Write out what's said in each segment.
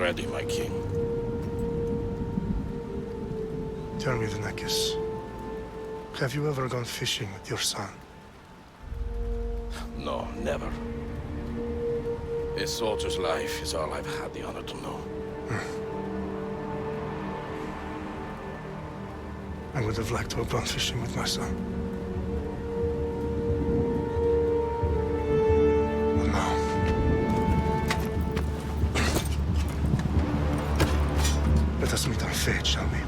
ready, my king. Tell me, Vinakis, have you ever gone fishing with your son? No, never. A soldier's life is all I've had the honor to know. I would have liked to have gone fishing with my son. But no. Let us meet on fate, shall we?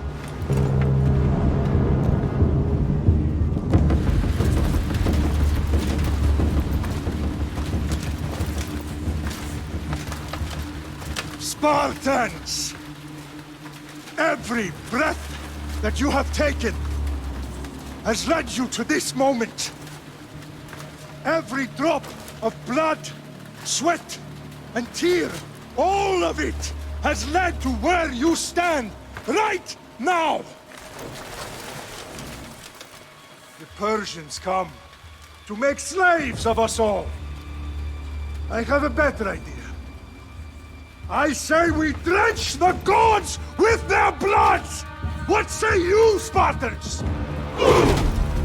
Spartans! Every breath that you have taken has led you to this moment. Every drop of blood, sweat, and tear, all of it has led to where you stand right now. The Persians come to make slaves of us all. I have a better idea. I say we drench the gods with their bloods! What say you, Spartans?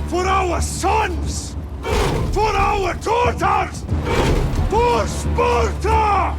For our sons! For our daughters! For Sparta!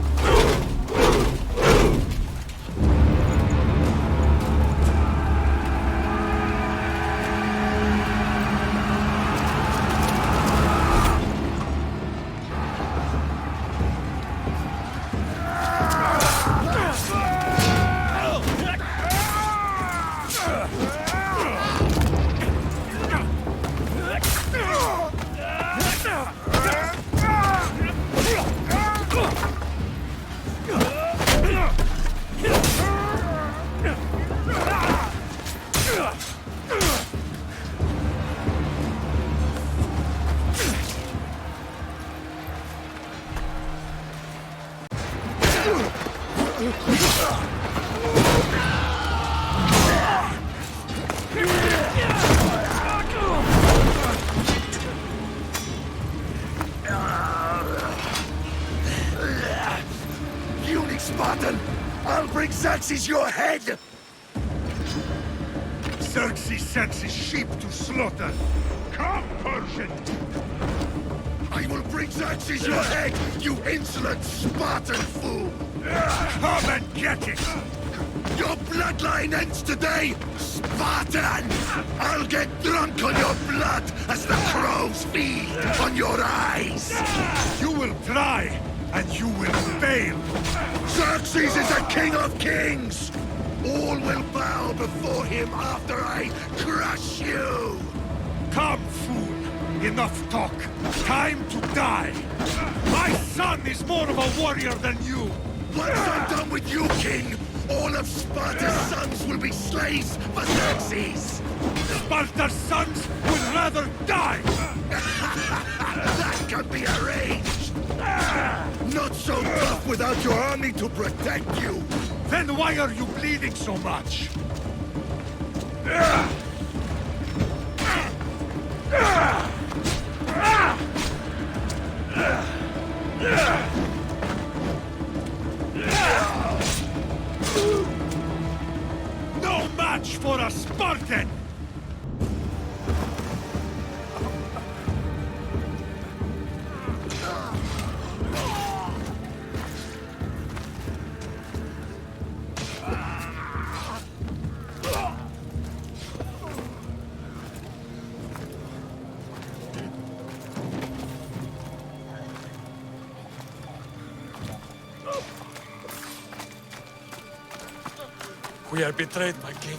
Spartan! I'll bring Xerxes your head! Xerxes sends his sheep to slaughter. Come, Persian! I will bring Xerxes your head, you insolent Spartan fool! Come and get it! Your bloodline ends today, Spartan! I'll get drunk on your blood as the crows feed on your eyes! You will try, and you will fail! Xerxes is a king of kings! All will bow before him after I crush you! Come, fool! Enough talk! Time to die! My son is more of a warrior than you! Once I'm done with you, king, all of Sparta's sons will be slaves for Xerxes! Sparta's sons would rather die! That can be arranged! Not so tough without your army to protect you! Then why are you bleeding so much? No match for a Spartan! We are betrayed, my king.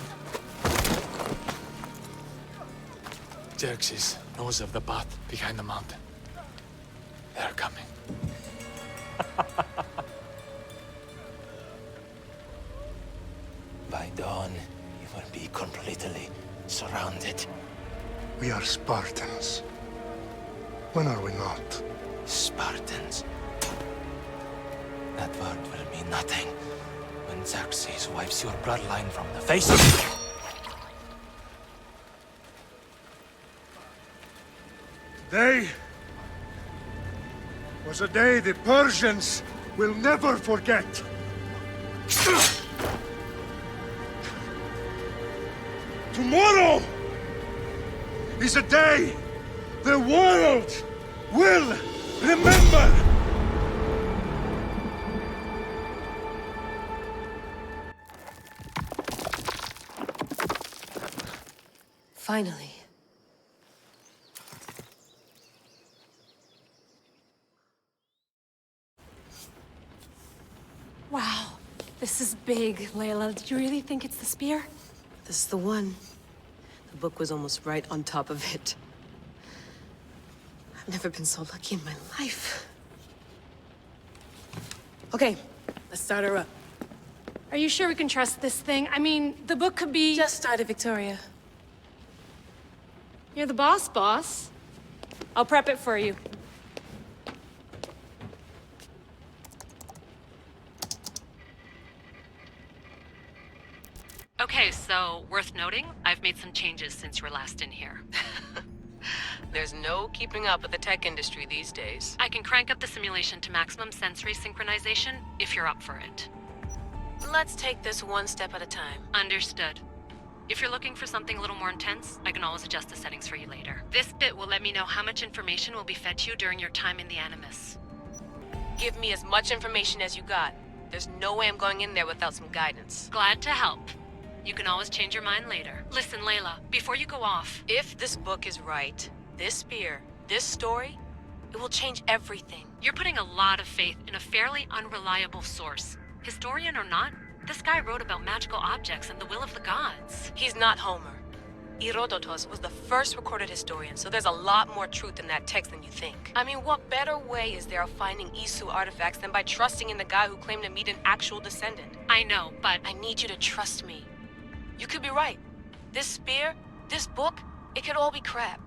Xerxes knows of the path behind the mountain. They're coming. By dawn, you will be completely surrounded. We are Spartans. When are we not? Spartans. That word will mean nothing when Xerxes wipes your bloodline from the face of the... Today was a day the Persians will never forget. Tomorrow is a day the world will remember! Finally. Wow, this is big, Layla. Did you really think it's the spear? This is the one. The book was almost right on top of it. I've never been so lucky in my life. Okay, let's start her up. Are you sure we can trust this thing? I mean, the book could be... Just started, Victoria. You're the boss. I'll prep it for you. Okay, so worth noting, I've made some changes since you were last in here. There's no keeping up with the tech industry these days. I can crank up the simulation to maximum sensory synchronization if you're up for it. Let's take this one step at a time. Understood. If you're looking for something a little more intense, I can always adjust the settings for you later. This bit will let me know how much information will be fed to you during your time in the Animus. Give me as much information as you got. There's no way I'm going in there without some guidance. Glad to help. You can always change your mind later. Listen, Layla, before you go off... If this book is right, this spear, this story, it will change everything. You're putting a lot of faith in a fairly unreliable source. Historian or not, this guy wrote about magical objects and the will of the gods. He's not Homer. Herodotus was the first recorded historian, so there's a lot more truth in that text than you think. I mean, what better way is there of finding Isu artifacts than by trusting in the guy who claimed to meet an actual descendant? I know, but... I need you to trust me. You could be right. This spear, this book, it could all be crap.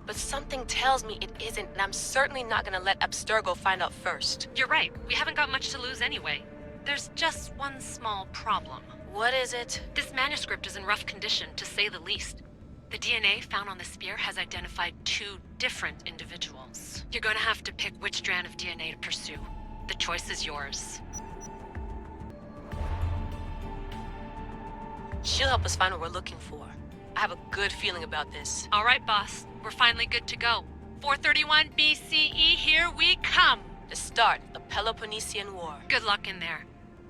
But something tells me it isn't, and I'm certainly not gonna let Abstergo find out first. You're right. We haven't got much to lose anyway. There's just one small problem. What is it? This manuscript is in rough condition, to say the least. The DNA found on the spear has identified 2 different individuals. You're gonna have to pick which strand of DNA to pursue. The choice is yours. She'll help us find what we're looking for. I have a good feeling about this. All right, boss. We're finally good to go. 431 BCE, here we come! The start of the Peloponnesian War. Good luck in there.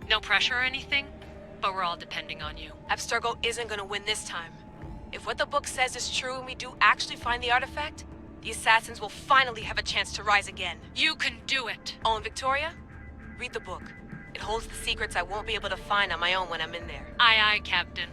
No pressure or anything, but we're all depending on you. Abstergo isn't gonna win this time. If what the book says is true and we do actually find the artifact, the assassins will finally have a chance to rise again. You can do it! Oh, and Victoria? Read the book. It holds the secrets I won't be able to find on my own when I'm in there. Aye, aye, Captain.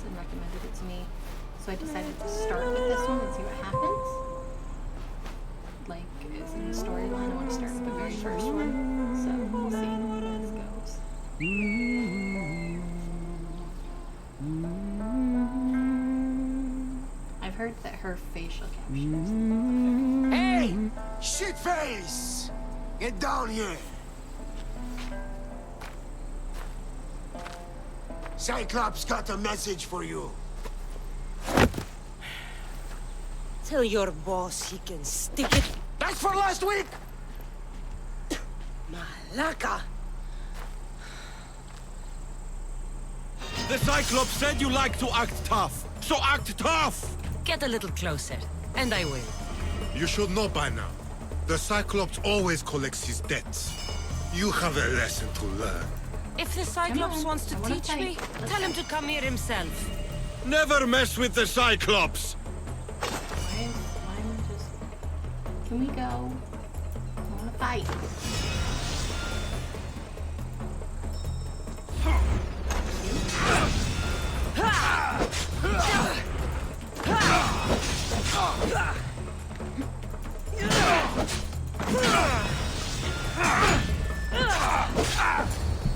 And recommended it to me, so I decided to start with this one and see what happens. Like, as in the storyline, I want to start with the very first one, so we'll see how this goes. I've heard that her facial captures. Hey! Shitface! Get down here! Cyclops got a message for you. Tell your boss he can stick it. That's for last week! Malaka! The Cyclops said you like to act tough, so act tough! Get a little closer, and I will. You should know by now. The Cyclops always collects his debts. You have a lesson to learn. If the Cyclops wants to teach me, tell him to come here himself. Never mess with the Cyclops! Why am I just... Can we go? I wanna fight.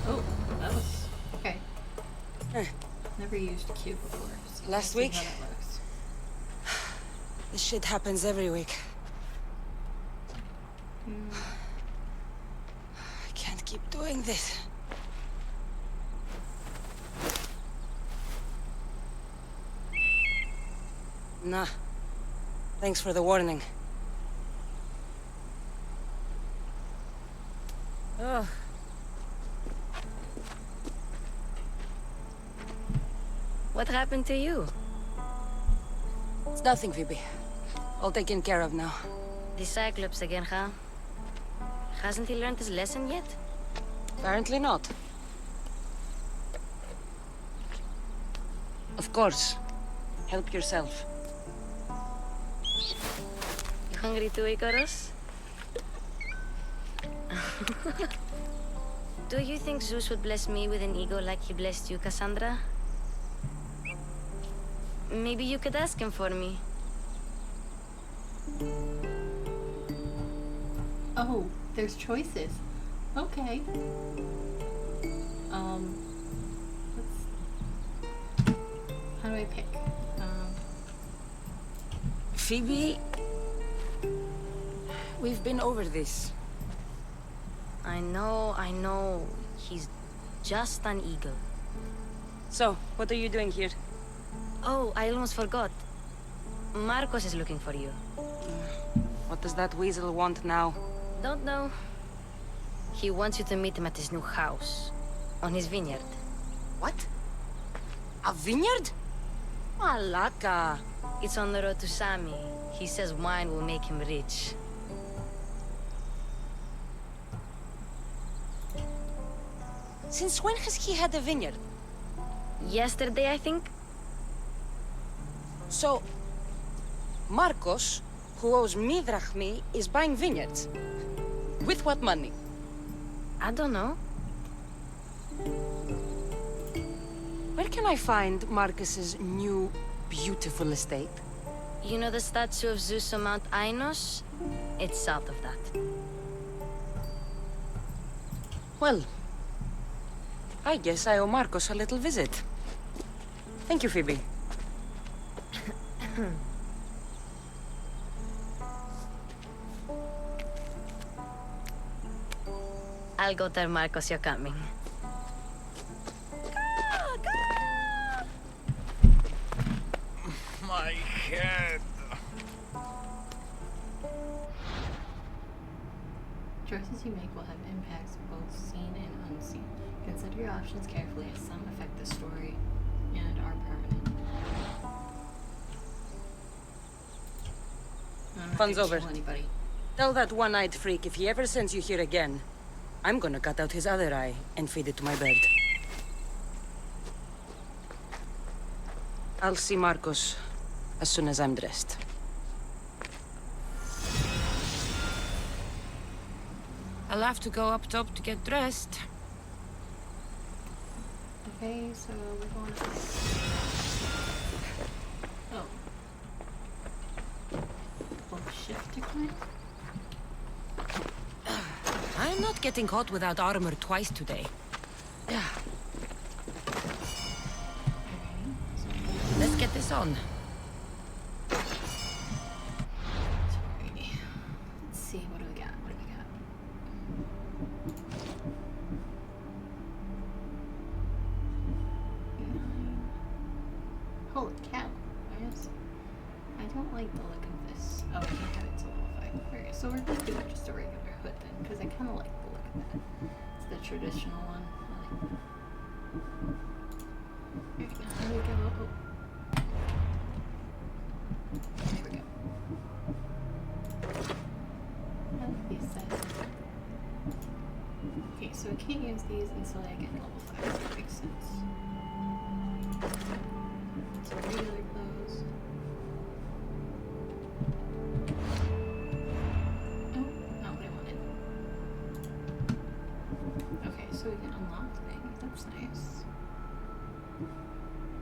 Oh, that was... okay. Never used Q before. So Last let's see week? how that works. This shit happens every week. I can't keep doing this. Nah. Thanks for the warning. Ugh. What happened to you? It's nothing, Phoebe. All taken care of now. The Cyclops again, huh? Hasn't he learned his lesson yet? Apparently not. Of course. Help yourself. You hungry too, Icarus? Do you think Zeus would bless me with an ego like he blessed you, Cassandra? Maybe you could ask him for me. Oh, there's choices. Okay. Let's... How do I pick? Phoebe... We've been over this. I know. He's just an eagle. So, what are you doing here? Oh, I almost forgot. Marcos is looking for you. What does that weasel want now? Don't know. He wants you to meet him at his new house. On his vineyard. What? A vineyard? Malaka. It's on the road to Sami. He says wine will make him rich. Since when has he had a vineyard? Yesterday, I think. So, Marcos, who owes me drachmi, is buying vineyards. With what money? I don't know. Where can I find Marcus's new, beautiful estate? You know the statue of Zeus on Mount Ainos? It's south of that. Well, I guess I owe Marcos a little visit. Thank you, Phoebe. I'll go tell Marcos you're coming. My head. Choices you make will have impacts both seen and unseen. Consider your options carefully as some affect the story and are permanent. I'm not Fun's gonna over. kill anybody. Tell that one-eyed freak if he ever sends you here again, I'm gonna cut out his other eye and feed it to my bird. I'll see Marcos as soon as I'm dressed. I'll have to go up top to get dressed. Okay, so we're going up. Oh. Hold shift to climb? I'm not getting caught without armor twice today. Let's get this on. Sorry. Let's see, what do we got? What do we got? Holy cow. I don't like the look of this. Oh, I can't have it to level 5. Okay, so we're gonna do just a regular hood then, because I kind of like the look of that. It's the traditional one. There we go. There we go. Oh. There we go. I like these sizes. Okay, so we can't use these these until I get level 5. That makes sense. So regular clothes. Oh, not what I wanted. Okay, so we can unlock things. That's nice.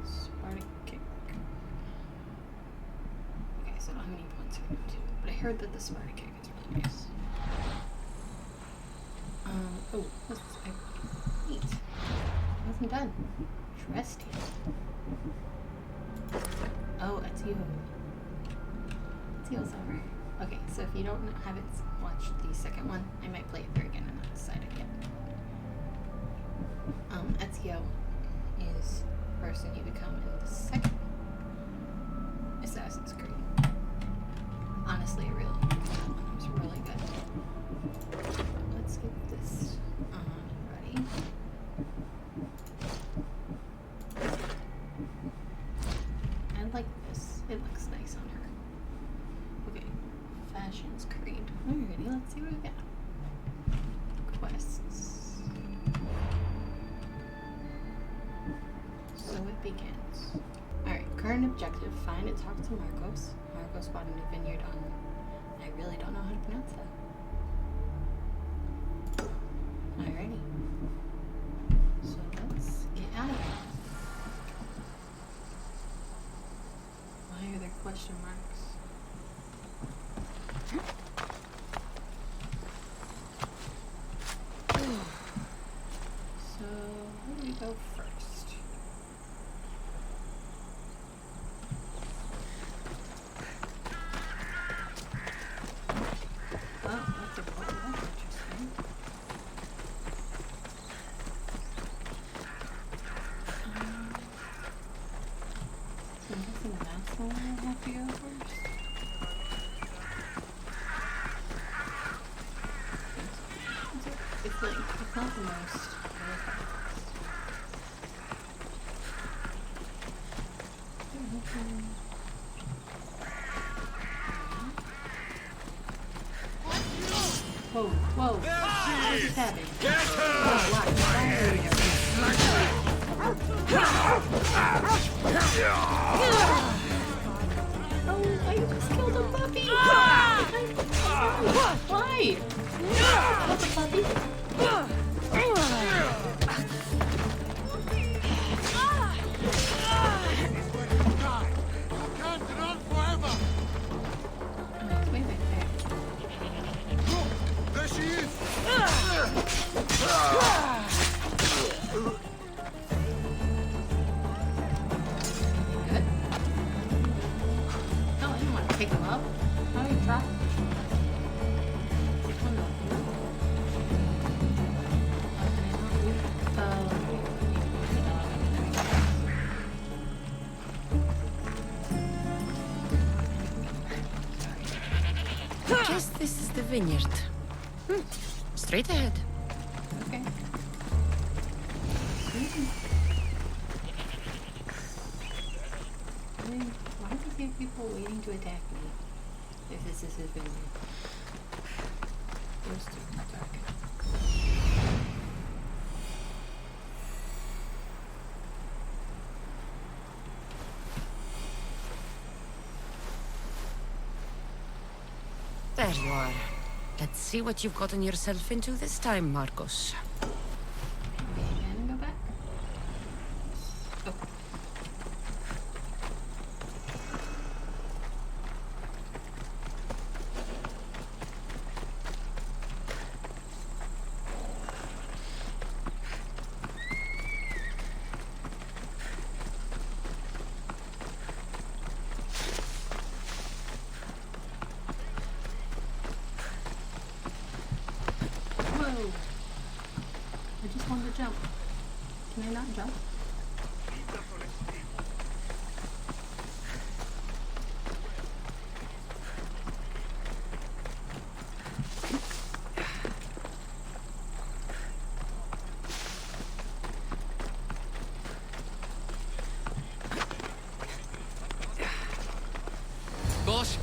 Sparta kick. Okay, so I don't have any points for it too. But I heard that the Sparta kick is really nice. Oh, what's this? Neat. I wasn't done. Trusty. Oh, it's you. It's you, over. Okay, so if you don't have it watch the second one, I might play it through again and not decide it yet. Ezio is the person you become in the second Assassin's Creed. Honestly, I really liked that one. It was really good. Let's get this ready. I like this. It looks nice on her. Okay, Fashion's Creed. Alrighty, let's see what we got. Quests. So it begins. Alright, current objective. Find and talk to Marcos. Marcos bought a new vineyard on... I really don't know how to pronounce that. Alrighty. So let's get out of here. Why are there question marks? So, where do we go first? Oh, that's a boat. That's interesting. So I'm guessing that's the one I have to go first. It's like, it's not the most. Whoa, whoa. What is happening? Get her! Oh, I just killed a puppy! Why? What's a puppy? Can't run forever! Wait, wait, there. There she is! Good. No, I didn't want to pick him up. How do you try? Guess this is the vineyard. Straight ahead. Okay. I mean, why does he have people waiting to attack me? If this is his vineyard. Those two attack. There you are. Let's see what you've gotten yourself into this time, Marcos. Okay, and go back. Oh. Whoa! I just wanted to jump. Can I not jump? Boss,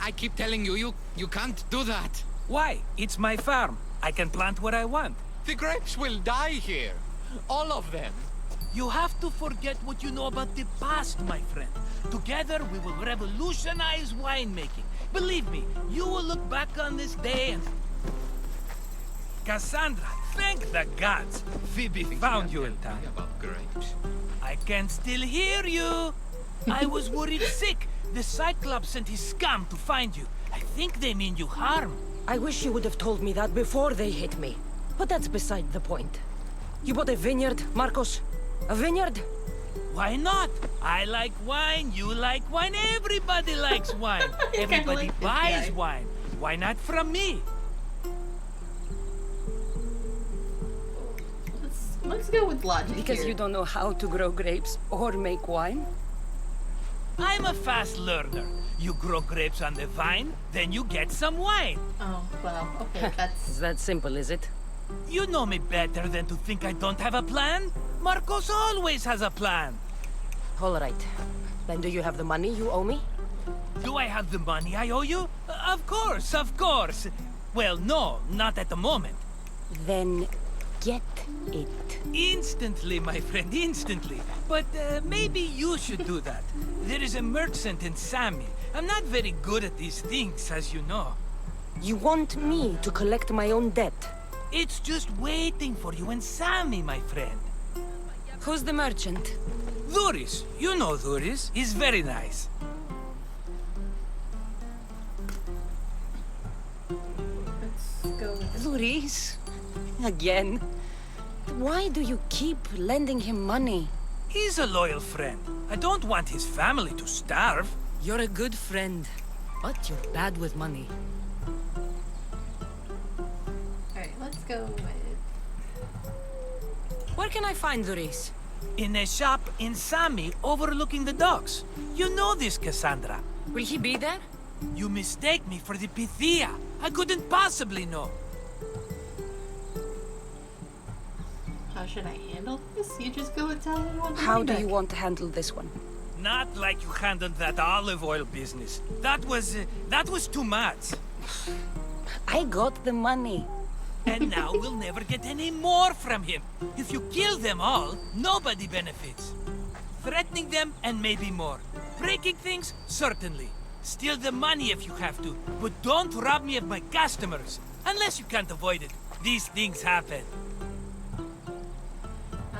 I keep telling you, you can't do that. Why? It's my farm. I can plant what I want. The grapes will die here. All of them. You have to forget what you know about the past, my friend. Together, we will revolutionize winemaking. Believe me, you will look back on this day and... Cassandra, thank the gods. Phoebe found you in time. About grapes. I can still hear you. I was worried sick. The Cyclops sent his scum to find you. I think they mean you harm. I wish you would have told me that before they hit me. But that's beside the point. You bought a vineyard, Marcos? A vineyard? Why not? I like wine, you like wine, everybody likes wine. Everybody buys wine. Why not from me? Let's go with logic Because here. you don't know how to grow grapes or make wine? I'm a fast learner. You grow grapes on the vine, then you get some wine. Oh, well, okay, that's... It's that simple, is it? You know me better than to think I don't have a plan. Marcos always has a plan. All right. Then do you have the money you owe me? Do I have the money I owe you? Of course, of course. Well, no, not at the moment. Then get it. Instantly, my friend, instantly. But maybe you should do that. There is a merchant in Sami. I'm not very good at these things, as you know. You want me to collect my own debt? It's just waiting for you in Sami, my friend. Who's the merchant? Duris. You know Duris. He's very nice. Let's go with this. Luis? Again? Why do you keep lending him money? He's a loyal friend. I don't want his family to starve. You're a good friend, but you're bad with money. Alright, let's go with... Where can I find Duris? In a shop in Sami overlooking the docks. You know this, Cassandra. Will he be there? You mistake me for the Pythia. I couldn't possibly know. How should I handle this? You just go and tell me what the How money do back. you want to handle this one? Not like you handled that olive oil business. That was too much. I got the money. And now we'll never get any more from him. If you kill them all, nobody benefits. Threatening them, and maybe more. Breaking things, certainly. Steal the money if you have to, but don't rob me of my customers. Unless you can't avoid it. These things happen.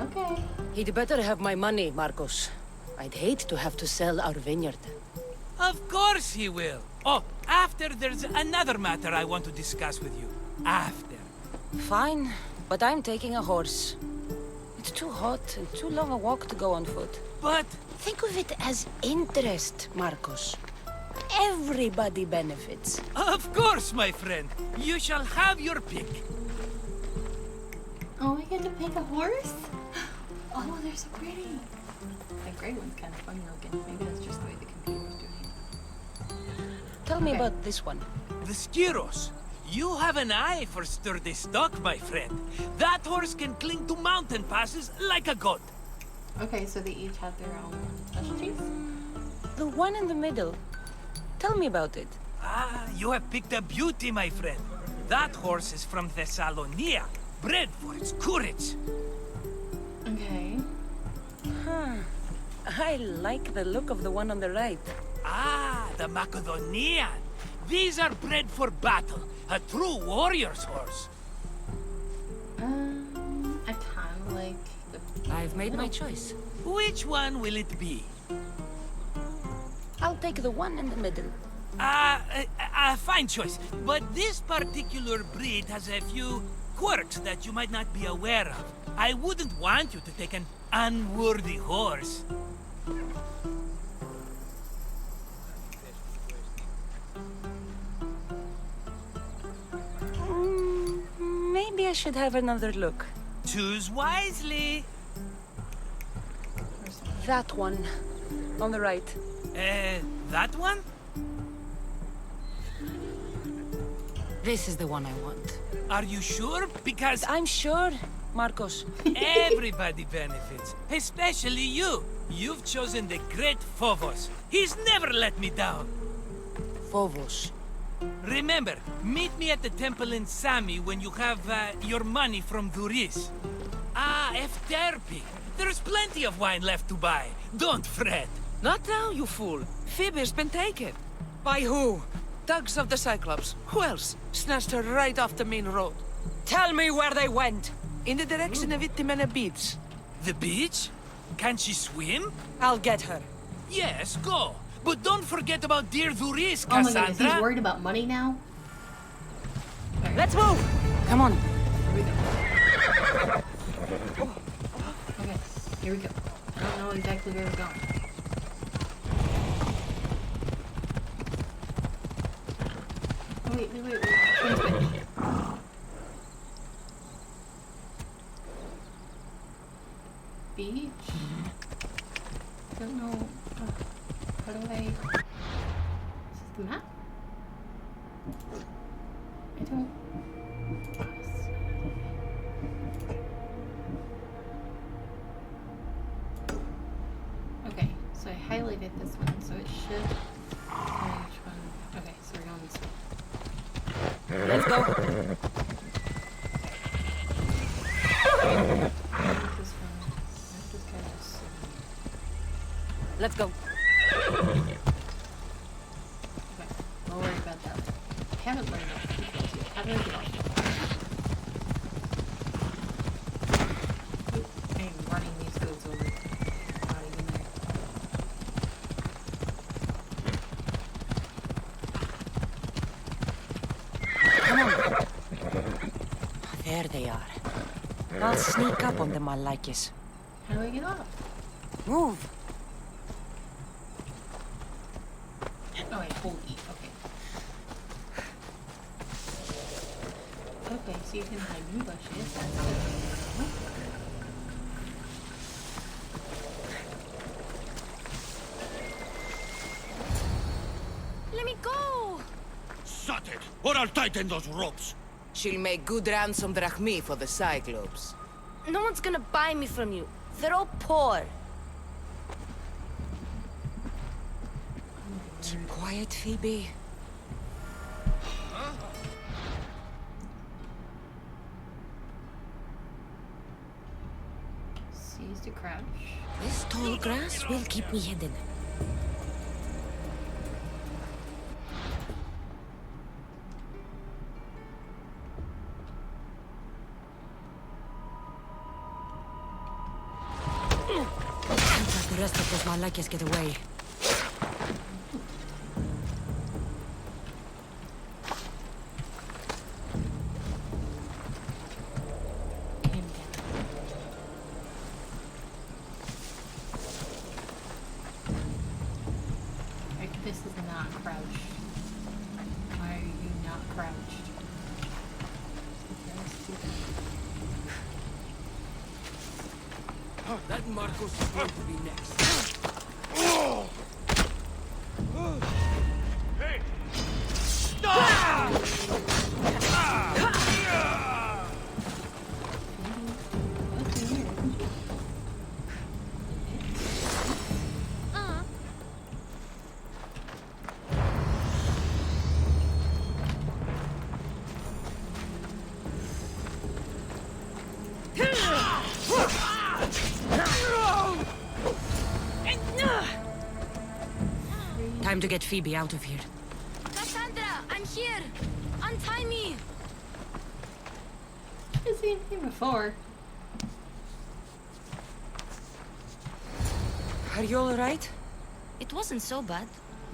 Okay. He'd better have my money, Marcos. I'd hate to have to sell our vineyard. Of course he will. Oh, after there's another matter I want to discuss with you. After. Fine, but I'm taking a horse. It's too hot and too long a walk to go on foot. But... Think of it as interest, Marcos. Everybody benefits. Of course, my friend. You shall have your pick. Oh, we get to pick a horse? Oh, they're so pretty. The gray one's kind of funny looking. Maybe that's just the way the computer's doing it. Tell me about this one. The Skiros. You have an eye for sturdy stock, my friend. That horse can cling to mountain passes like a goat. Okay, so they each have their own specialties? The one in the middle. Tell me about it. Ah, you have picked a beauty, my friend. That horse is from Thessalonia, bred for its courage. Okay. Huh. I like the look of the one on the right. Ah, the Macedonian. These are bred for battle. A true warrior's horse. I kind of like the... I've made my choice. Which one will it be? I'll take the one in the middle. Fine choice. But this particular breed has a few quirks that you might not be aware of. I wouldn't want you to take an unworthy horse. Maybe I should have another look. Choose wisely. That one. On the right. That one? This is the one I want. Are you sure? Because I'm sure, Marcos. everybody benefits, especially you. You've chosen the great Phobos. He's never let me down. Phobos. Remember, meet me at the temple in Sami when you have your money from Duris. Ah, Efterpi. There's plenty of wine left to buy. Don't fret. Not now, you fool. Phoebe's been taken. By who? Thugs of the Cyclops. Who else? Snatched her right off the main road. Tell me where they went. In the direction of Itimena Beach. The beach? Can she swim? I'll get her. Yes, go. But don't forget about dear Duris, Oh my Cassandra. goodness, he's worried about money now? Let's move! Come on. Okay, here we go. I don't know exactly where we're going. Oh, wait. Transmit. Beach? Don't know. How do I... Is this the map? I don't... Okay, so I highlighted this one, so it should tell me which one. Okay, so we're going this way. Let's go. This one. Just kind of... Let's go. Okay, we'll worry about that. I haven't learned all the details yet. How do I get off? Oop, I am running these goats over. Not even there. Come on. There they are. I'll sneak up on them, I like it. How do I get off? Move. Oh wait, hold E, okay. Okay, so you can hide in bushes. That's good. Let me go! Shut it, or I'll tighten those ropes. She'll make good ransom drachmi for the Cyclops. No one's gonna buy me from you. They're all poor. Keep quiet, Phoebe. Seize to crouch. This tall grass will keep me hidden. Can't let the rest of those Malakias get away. This is not crouched. Why are you not crouched? That Marcos is going to be next. Hey! Time to get Phoebe out of here. Cassandra, I'm here! Untie me! I've seen him before. Are you alright? It wasn't so bad.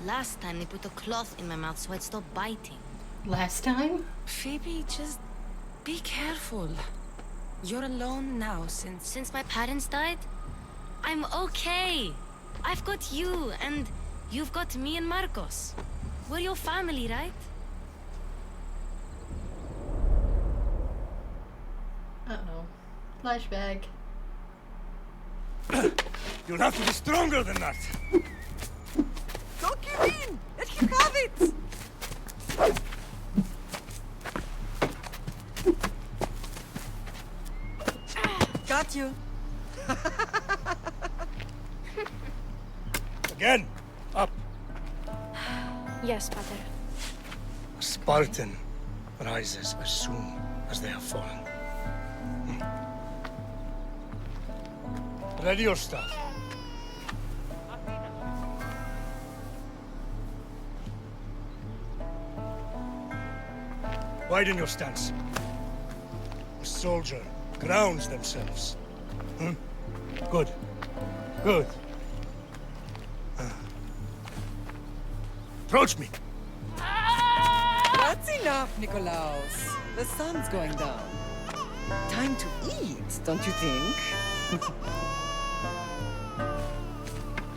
Last time they put a cloth in my mouth so I'd stop biting. Last time? Phoebe, just be careful. You're alone now Since my parents died? I'm okay. I've got you, and you've got me and Marcos. We're your family, right? Uh-oh. Flashback. You'll have to be stronger than that. Don't give in! Let him have it! Got you. Again. Up. Yes, Pater. Spartan rises as soon as they have fallen. Ready your stuff. Widen your stance. A soldier grounds themselves. Good. Good. Approach me. That's enough, Nikolaus. The sun's going down. Time to eat, don't you think?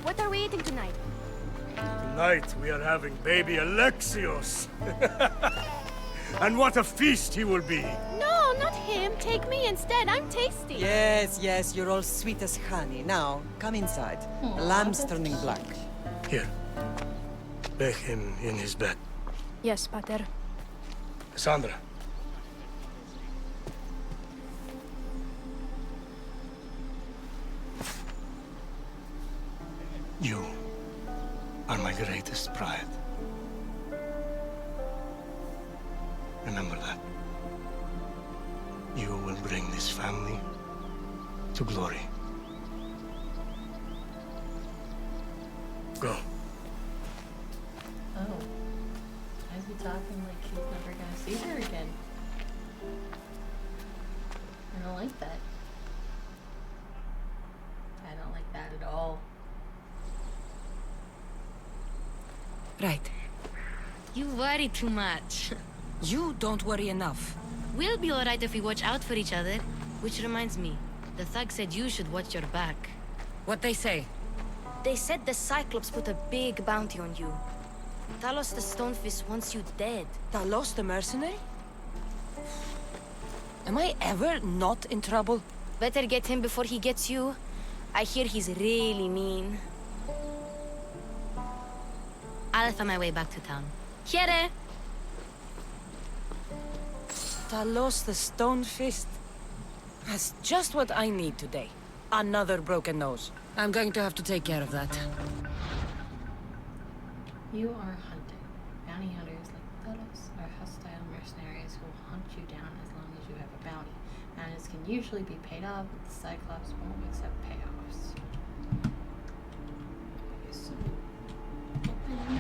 What are we eating tonight? Tonight we are having baby Alexios. And what a feast he will be. No, not him. Take me instead. I'm tasty. Yes, yes, you're all sweet as honey. Now, come inside. The lamb's turning black. Here. Lay him in his bed. Yes, Pater. Cassandra. You are my greatest pride. Remember that. You will bring this family to glory. Go. Oh. Why is he talking like he's never gonna see her again? I don't like that. I don't like that at all. Right. You worry too much. You don't worry enough. We'll be alright if we watch out for each other. Which reminds me, the thug said you should watch your back. What they say? They said the Cyclops put a big bounty on you. Talos the Stonefist wants you dead. Talos the mercenary? Am I ever not in trouble? Better get him before he gets you. I hear he's really mean. I'll find my way back to town. Here! Talos the Stonefist. That's just what I need today. Another broken nose. I'm going to have to take care of that. You are hunted. Bounty hunters like Talos are hostile mercenaries who will hunt you down as long as you have a bounty. Bounties can usually be paid off, but the Cyclops won't accept payoffs. Okay, so open.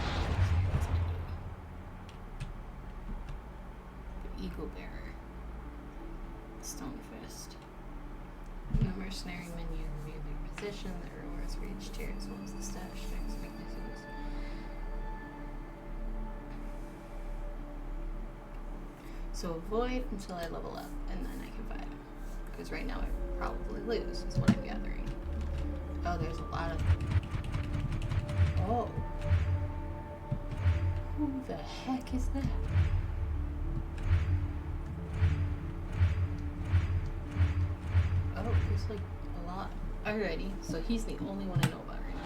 The Eagle Bearer. Stonefist. No mercenary menu review their position, their rewards for each tier, as well as the status strengths, weaknesses. So avoid until I level up, and then I can fight him. Because right now I probably lose, is what I'm gathering. Oh, there's a lot of... Oh. Who the heck is that? Oh, there's like a lot. Alrighty, so he's the only one I know about right now.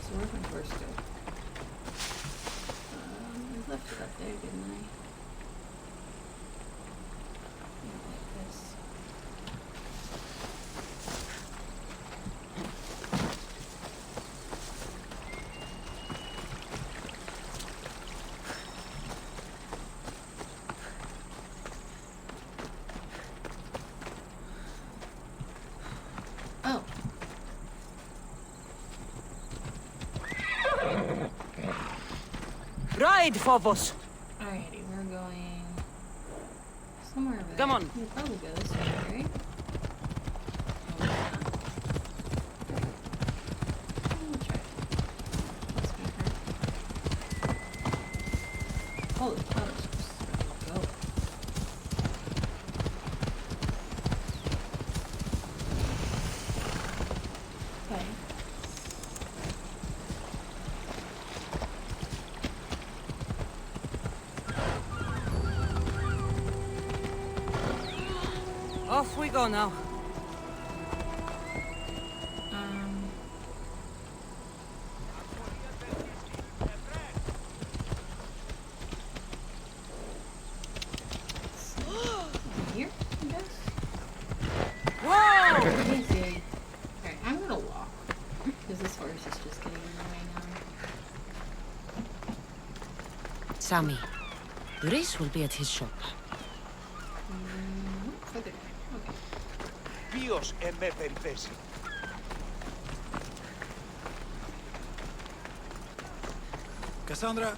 So where's my first go? I left it up there, didn't I? Yeah, like this. Oh. Ride, Phobos! Alrighty, we're going somewhere over there. Come on. We'll probably go this way, right? We'll try it. Let's be her. Holy colors. Go. Okay. Off we go now. Here, I guess? Whoa! Easy. Alright, I'm gonna walk. Because this horse is just getting in the way now. Sammy. Duris will be at his shop. Further down. Okay. Ποιος εμέ περιπέσει. Cassandra,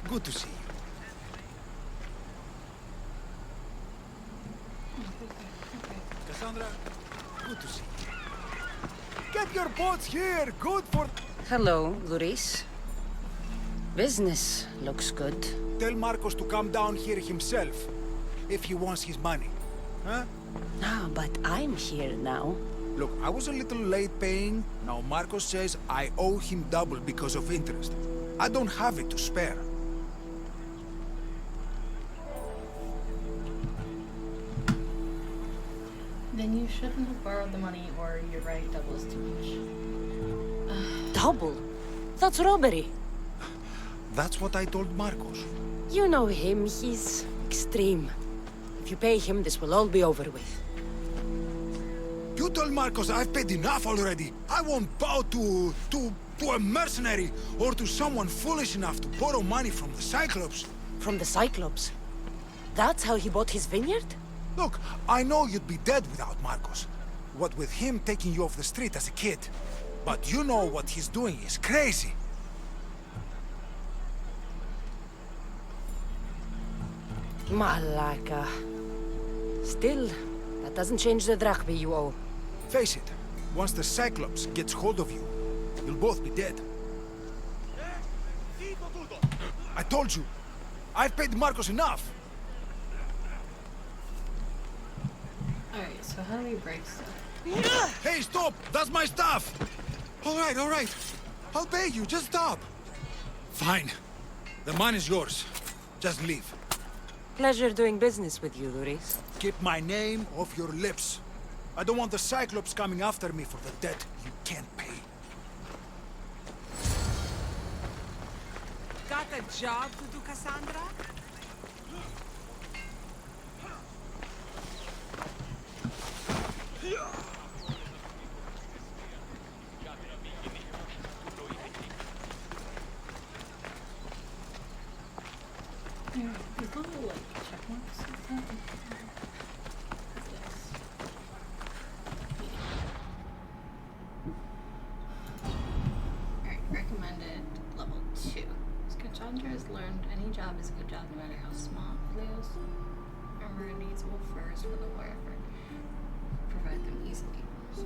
good to see you. Cassandra, good to see you. Get your boats here! Good for... Hello, Duris. Business looks good. Tell Marcos to come down here himself, if he wants his money. Huh? Ah, but I'm here now. Look, I was a little late paying. Now Marcos says I owe him double because of interest. I don't have it to spare. Then you shouldn't have borrowed the money, or you're right, double is too much. Double? That's robbery. That's what I told Marcos. You know him, he's extreme. If you pay him, this will all be over with. You told Marcos I've paid enough already. I won't bow to a mercenary or to someone foolish enough to borrow money from the Cyclops. From the Cyclops? That's how he bought his vineyard? Look, I know you'd be dead without Marcos. What with him taking you off the street as a kid. But you know what he's doing is crazy. Malaka. Still, that doesn't change the drachma you owe. Face it, once the Cyclops gets hold of you, you'll both be dead. I told you, I've paid Marcos enough. Alright, so how do we break stuff? Hey, stop! That's my stuff! All right. I'll pay you, just stop. Fine. The money's yours. Just leave. Pleasure doing business with you, Duris. Keep my name off your lips. I don't want the Cyclops coming after me for the debt you can't pay. Got a job to do, Cassandra? These little, like, check marks and stuff. Yes. Alright, recommended level 2. Cassandra has learned any job is a good job no matter how small it is. Armor and needs wolf furs for the warrior. Provide them easily. So.